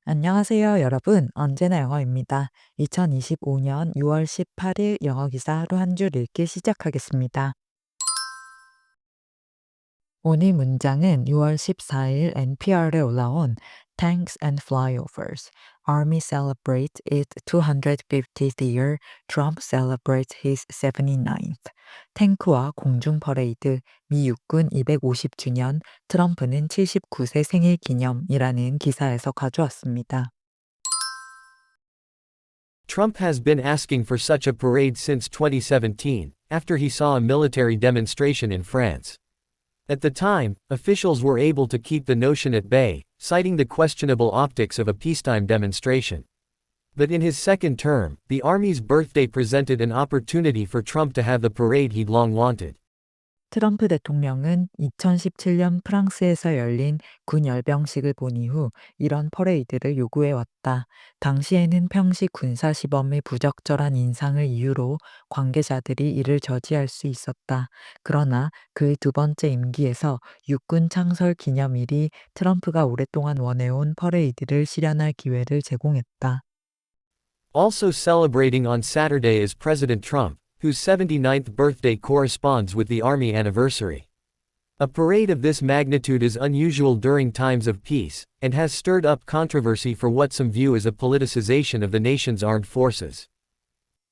안녕하세요, 여러분. 언제나 영어입니다. 2025년 6월 18일 영어 기사 하루 한 줄 읽기 시작하겠습니다. 오늘 문장은 6월 14일 NPR에 올라온 Tanks and Flyovers. Army celebrates its 250th year. Trump celebrates his 79th. 탱크와 공중 퍼레이드, 미 육군 250주년, 트럼프는 79세 생일 기념이라는 기사에서 가져왔습니다. Trump has been asking for such a parade since 2017, after he saw a military demonstration in France. At the time, officials were able to keep the notion at bay, citing the questionable optics of a peacetime demonstration. But in his second term, the Army's birthday presented an opportunity for Trump to have the parade he'd long wanted. 트럼프 대통령은 2017년 프랑스에서 열린 군 열병식을 본 이후 이런 퍼레이드를 요구해 왔다. 당시에는 평시 군사 시범의 부적절한 인상을 이유로 관계자들이 이를 저지할 수 있었다. 그러나 그 두 번째 임기에서 육군 창설 기념일이 트럼프가 오랫동안 원해온 퍼레이드를 실현할 기회를 제공했다. Also celebrating on Saturday is President Trump, whose 79th birthday corresponds with the Army anniversary. A parade of this magnitude is unusual during times of peace, and has stirred up controversy for what some view as a politicization of the nation's armed forces.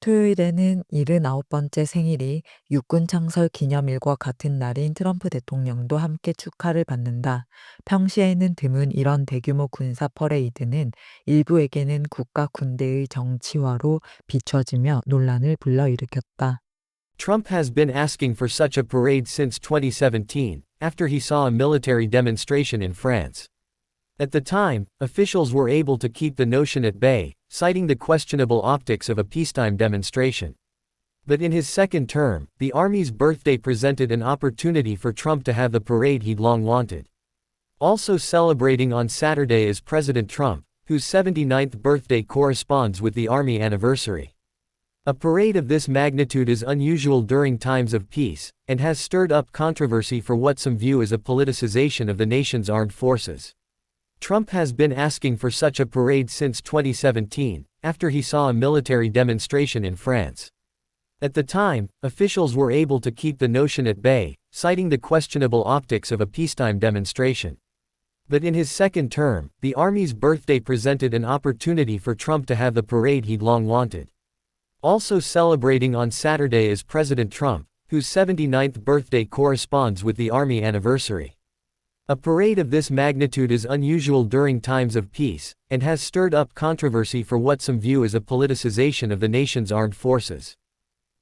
토요일에는 79번째 생일이 육군 창설 기념일과 같은 날인 트럼프 대통령도 함께 축하를 받는다. 평시에는 드문 이런 대규모 군사 퍼레이드는 일부에게는 국가 군대의 정치화로 비춰지며 논란을 불러일으켰다. Trump has been asking for such a parade since 2017, after he saw a military demonstration in France. At the time, officials were able to keep the notion at bay, citing the questionable optics of a peacetime demonstration. But in his second term, the Army's birthday presented an opportunity for Trump to have the parade he'd long wanted. Also celebrating on Saturday is President Trump, whose 79th birthday corresponds with the Army anniversary. A parade of this magnitude is unusual during times of peace, and has stirred up controversy for what some view as a politicization of the nation's armed forces. Trump has been asking for such a parade since 2017, after he saw a military demonstration in France. At the time, officials were able to keep the notion at bay, citing the questionable optics of a peacetime demonstration. But in his second term, the Army's birthday presented an opportunity for Trump to have the parade he'd long wanted. Also celebrating on Saturday is President Trump, whose 79th birthday corresponds with the Army anniversary. A parade of this magnitude is unusual during times of peace, and has stirred up controversy for what some view as a politicization of the nation's armed forces.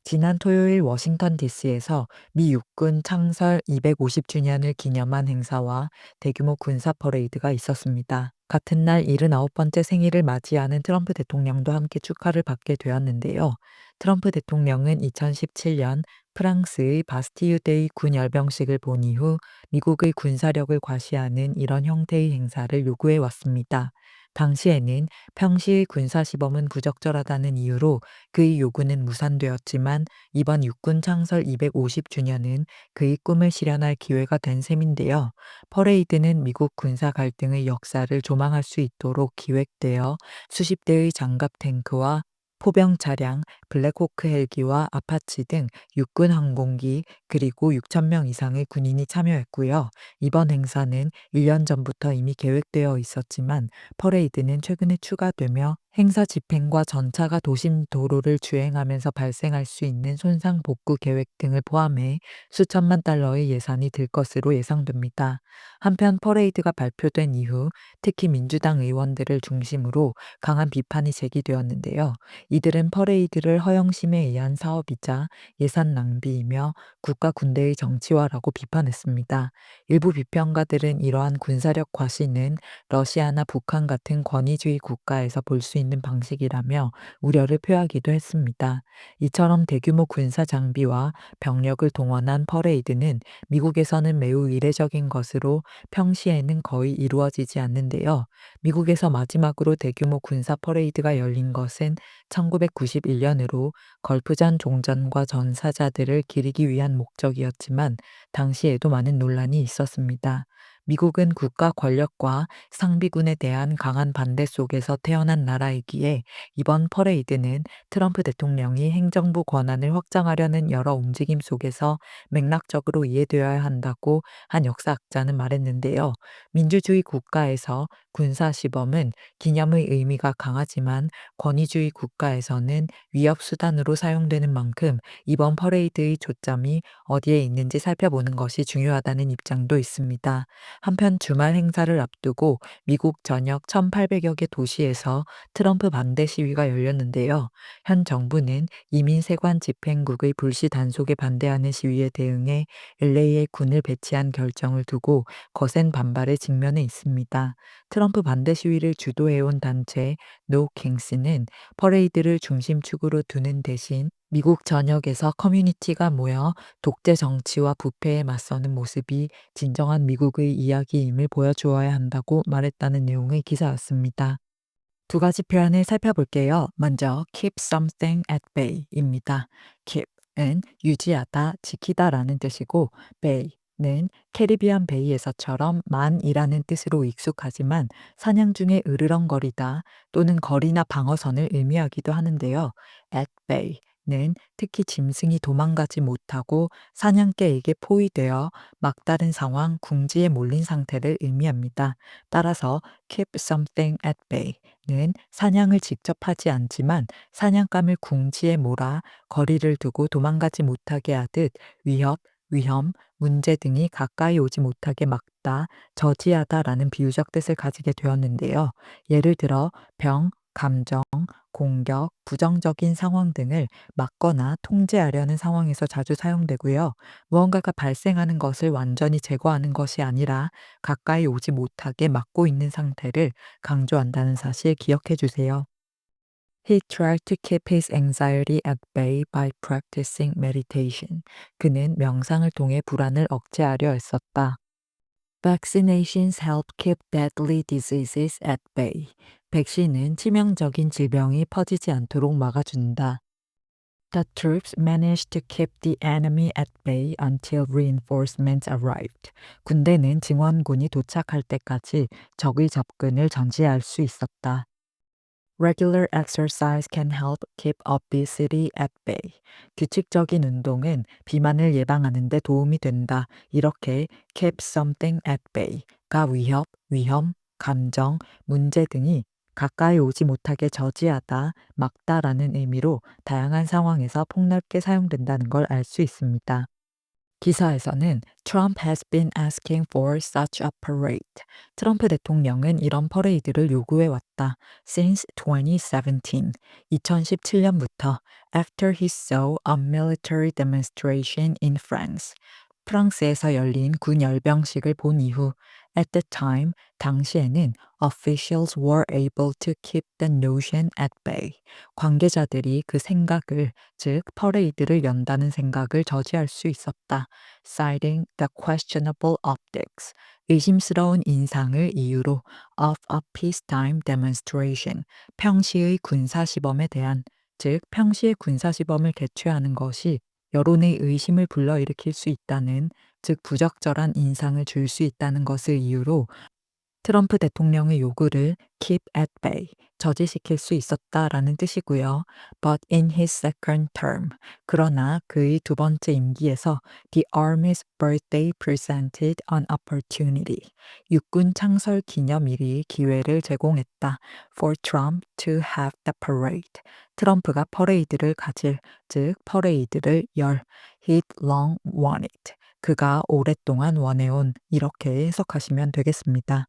지난 토요일 워싱턴 DC에서 미 육군 창설 250주년을 기념한 행사와 대규모 군사 퍼레이드가 있었습니다. 같은 날 79번째 생일을 맞이하는 트럼프 대통령도 함께 축하를 받게 되었는데요. 트럼프 대통령은 2017년 프랑스의 바스티유데이 군 열병식을 본 이후 미국의 군사력을 과시하는 이런 형태의 행사를 요구해 왔습니다. 당시에는 평시의 군사시범은 부적절하다는 이유로 그의 요구는 무산되었지만 이번 육군 창설 250주년은 그의 꿈을 실현할 기회가 된 셈인데요. 퍼레이드는 미국 군사 갈등의 역사를 조망할 수 있도록 기획되어 수십 대의 장갑 탱크와 포병 차량, 블랙호크 헬기와 아파치 등 육군 항공기 그리고 6천 명 이상의 군인이 참여했고요. 이번 행사는 1년 전부터 이미 계획되어 있었지만 퍼레이드는 최근에 추가되며 행사 집행과 전차가 도심 도로를 주행하면서 발생할 수 있는 손상 복구 계획 등을 포함해 수천만 달러의 예산이 들 것으로 예상됩니다. 한편 퍼레이드가 발표된 이후 특히 민주당 의원들을 중심으로 강한 비판이 제기되었는데요. 이들은 퍼레이드를 허영심에 의한 사업이자 예산 낭비이며 국가 군대의 정치화라고 비판했습니다. 일부 비평가들은 이러한 군사력 과시는 러시아나 북한 같은 권위주의 국가에서 볼 수 있는 방식이라며 우려를 표하기도 했습니다. 이처럼 대규모 군사 장비와 병력을 동원한 퍼레이드는 미국에서는 매우 이례적인 것으로 평시에는 거의 이루어지지 않는데요. 미국에서 마지막으로 대규모 군사 퍼레이드가 열린 것은 1991년으로 걸프전 종전과 전사자들을 기리기 위한 목적이었지만 당시에도 많은 논란이 있었습니다. 미국은 국가 권력과 상비군에 대한 강한 반대 속에서 태어난 나라이기에 이번 퍼레이드는 트럼프 대통령이 행정부 권한을 확장하려는 여러 움직임 속에서 맥락적으로 이해되어야 한다고 한 역사학자는 말했는데요. 민주주의 국가에서 군사 시범은 기념의 의미가 강하지만 권위주의 국가에서는 위협 수단으로 사용되는 만큼 이번 퍼레이드의 초점이 어디에 있는지 살펴보는 것이 중요하다는 입장도 있습니다. 한편 주말 행사를 앞두고 미국 전역 1,800여 개 도시에서 트럼프 반대 시위가 열렸는데요. 현 정부는 이민 세관 집행국의 불시 단속에 반대하는 시위에 대응해 LA에 군을 배치한 결정을 두고 거센 반발에 직면해 있습니다. 트럼프 반대 시위를 주도해온 단체 노 킹스는 퍼레이드를 중심축으로 두는 대신 미국 전역에서 커뮤니티가 모여 독재 정치와 부패에 맞서는 모습이 진정한 미국의 이야기임을 보여주어야 한다고 말했다는 내용의 기사였습니다. 두 가지 표현을 살펴볼게요. 먼저 keep something at bay입니다. keep은 유지하다, 지키다라는 뜻이고 bay는 캐리비안 베이에서처럼 만이라는 뜻으로 익숙하지만 사냥 중에 으르렁거리다 또는 거리나 방어선을 의미하기도 하는데요. at bay는 특히 짐승이 도망가지 못하고 사냥개에게 포위되어 막다른 상황, 궁지에 몰린 상태를 의미합니다. 따라서 keep something at bay 는 사냥을 직접 하지 않지만 사냥감을 궁지에 몰아 거리를 두고 도망가지 못하게 하듯 위협, 위험, 문제 등이 가까이 오지 못하게 막다, 저지하다라는 비유적 뜻을 가지게 되었는데요. 예를 들어 병, 감정, 공격, 부정적인 상황 등을 막거나 통제하려는 상황에서 자주 사용되고요. 무언가가 발생하는 것을 완전히 제거하는 것이 아니라 가까이 오지 못하게 막고 있는 상태를 강조한다는 사실 기억해 주세요. He tried to keep his anxiety at bay by practicing meditation. 그는 명상을 통해 불안을 억제하려 했었다. Vaccinations help keep deadly diseases at bay. 백신은 치명적인 질병이 퍼지지 않도록 막아준다. The troops managed to keep the enemy at bay until reinforcements arrived. 군대는 증원군이 도착할 때까지 적의 접근을 전지할 수 있었다. Regular exercise can help keep obesity at bay. 규칙적인 운동은 비만을 예방하는 데 도움이 된다. 이렇게 keep something at bay가 위협, 위험, 감정, 문제 등이 가까이 오지 못하게 저지하다, 막다라는 의미로 다양한 상황에서 폭넓게 사용된다는 걸 알 수 있습니다. 기사에서는 Trump has been asking for such a parade. 트럼프 대통령은 이런 퍼레이드를 요구해 왔다. Since 2017, 2017년부터 after he saw a military demonstration in France. 프랑스에서 열린 군 열병식을 본 이후 at the time, 당시에는 officials were able to keep the notion at bay. 관계자들이 그 생각을, 즉 퍼레이드를 연다는 생각을 저지할 수 있었다. citing the questionable optics, 의심스러운 인상을 이유로 of a peacetime demonstration, 평시의 군사시범에 대한, 즉 평시의 군사시범을 개최하는 것이 여론의 의심을 불러일으킬 수 있다는, 즉 부적절한 인상을 줄 수 있다는 것을 이유로 트럼프 대통령의 요구를 keep at bay, 저지시킬 수 있었다라는 뜻이고요. But in his second term, 그러나 그의 두 번째 임기에서 the Army's birthday presented an opportunity, 육군 창설 기념일이 기회를 제공했다. For Trump to have the parade, 트럼프가 퍼레이드를 가질, 즉 퍼레이드를 열. He'd long wanted, 그가 오랫동안 원해온, 이렇게 해석하시면 되겠습니다.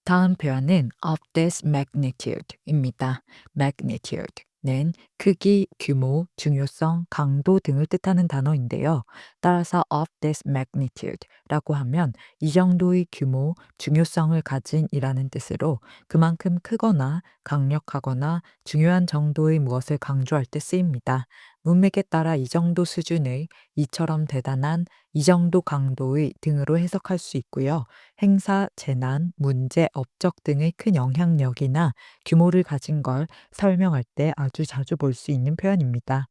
다음 표현은 of this magnitude입니다. magnitude는 크기, 규모, 중요성, 강도 등을 뜻하는 단어인데요. 따라서 of this magnitude라고 하면 이 정도의 규모, 중요성을 가진 이라는 뜻으로 그만큼 크거나 강력하거나 중요한 정도의 무엇을 강조할 때 쓰입니다. 문맥에 따라 이 정도 수준의, 이처럼 대단한, 이 정도 강도의 등으로 해석할 수 있고요. 행사, 재난, 문제, 업적 등의 큰 영향력이나 규모를 가진 걸 설명할 때 아주 자주 볼 수 있는 표현입니다.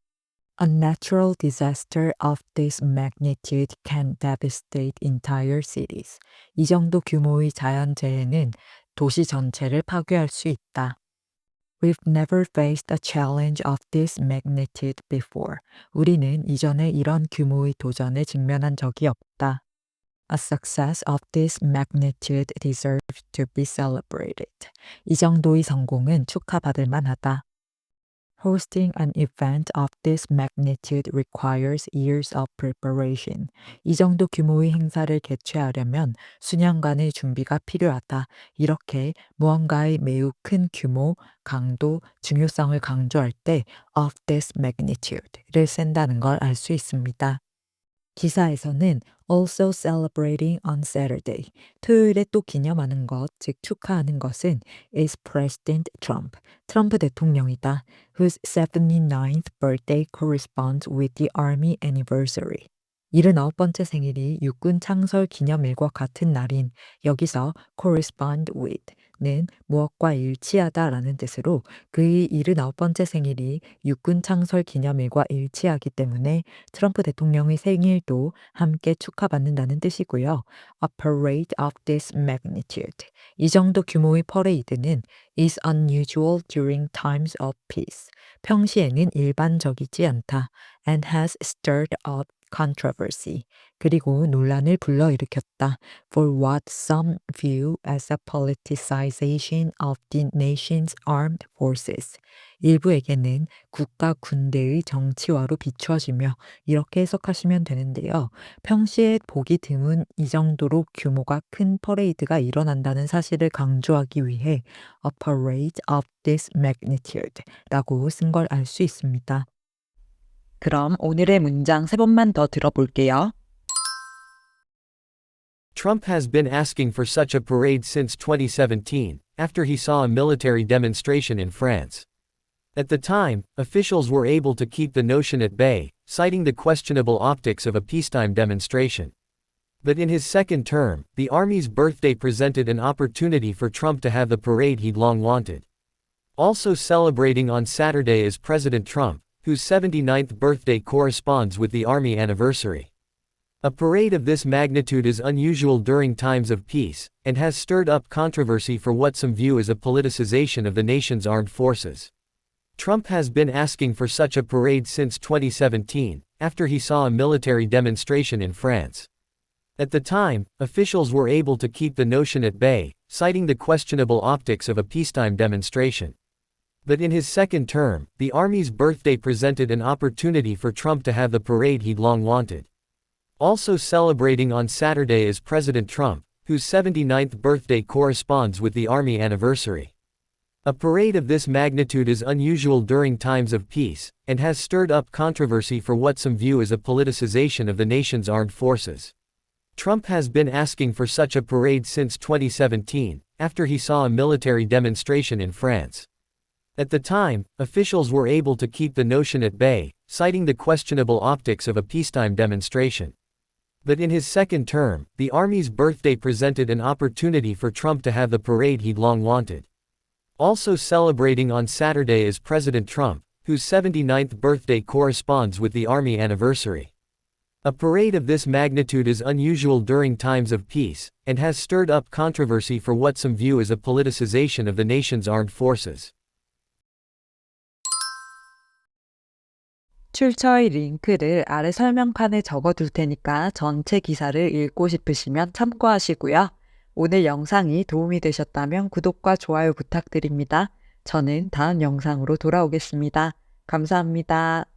A natural disaster of this magnitude can devastate entire cities. 이 정도 규모의 자연재해는 도시 전체를 파괴할 수 있다. We've never faced a challenge of this magnitude before. 우리는 이전에 이런 규모의 도전에 직면한 적이 없다. A success of this magnitude deserves to be celebrated. 이 정도의 성공은 축하받을 만하다. Hosting an event of this magnitude requires years of preparation. 이 정도 규모의 행사를 개최하려면 수년간의 준비가 필요하다. 이렇게 무언가의 매우 큰 규모, 강도, 중요성을 강조할 때 of this magnitude를 쓴다는 걸 알 수 있습니다. 기사에서는 also celebrating on Saturday, 토요일에 또 기념하는 것, 즉 축하하는 것은 is President Trump, 트럼프 대통령이다, whose 79th birthday corresponds with the Army anniversary. 79번째 생일이 육군 창설 기념일과 같은 날인 여기서 correspond with는 무엇과 일치하다라는 뜻으로 그의 79번째 생일이 육군 창설 기념일과 일치하기 때문에 트럼프 대통령의 생일도 함께 축하받는다는 뜻이고요. A parade of this magnitude. 이 정도 규모의 퍼레이드는 is unusual during times of peace. 평시에는 일반적이지 않다. And has stirred up controversy. 그리고 논란을 불러일으켰다. For what some view as a politicization of the nation's armed forces. 일부에게는 국가 군대의 정치화로 비추어지며 이렇게 해석하시면 되는데요. 평시에 보기 드문 이 정도로 규모가 큰 퍼레이드가 일어난다는 사실을 강조하기 위해 a parade of this magnitude 라고 쓴 걸 알 수 있습니다. 그럼 오늘의 문장 3번만 더 들어볼게요. Trump has been asking for such a parade since 2017, after he saw a military demonstration in France. At the time, officials were able to keep the notion at bay, citing the questionable optics of a peacetime demonstration. But in his second term, the Army's birthday presented an opportunity for Trump to have the parade he'd long wanted. Also celebrating on Saturday is President Trump, whose 79th birthday corresponds with the Army anniversary. A parade of this magnitude is unusual during times of peace, and has stirred up controversy for what some view as a politicization of the nation's armed forces. Trump has been asking for such a parade since 2017, after he saw a military demonstration in France. At the time, officials were able to keep the notion at bay, citing the questionable optics of a peacetime demonstration. But in his second term, the Army's birthday presented an opportunity for Trump to have the parade he'd long wanted. Also celebrating on Saturday is President Trump, whose 79th birthday corresponds with the Army anniversary. A parade of this magnitude is unusual during times of peace, and has stirred up controversy for what some view as a politicization of the nation's armed forces. Trump has been asking for such a parade since 2017, after he saw a military demonstration in France. At the time, officials were able to keep the notion at bay, citing the questionable optics of a peacetime demonstration. But in his second term, the Army's birthday presented an opportunity for Trump to have the parade he'd long wanted. Also celebrating on Saturday is President Trump, whose 79th birthday corresponds with the Army anniversary. A parade of this magnitude is unusual during times of peace, and has stirred up controversy for what some view as a politicization of the nation's armed forces. 출처의 링크를 아래 설명판에 적어둘 테니까 전체 기사를 읽고 싶으시면 참고하시고요. 오늘 영상이 도움이 되셨다면 구독과 좋아요 부탁드립니다. 저는 다음 영상으로 돌아오겠습니다. 감사합니다.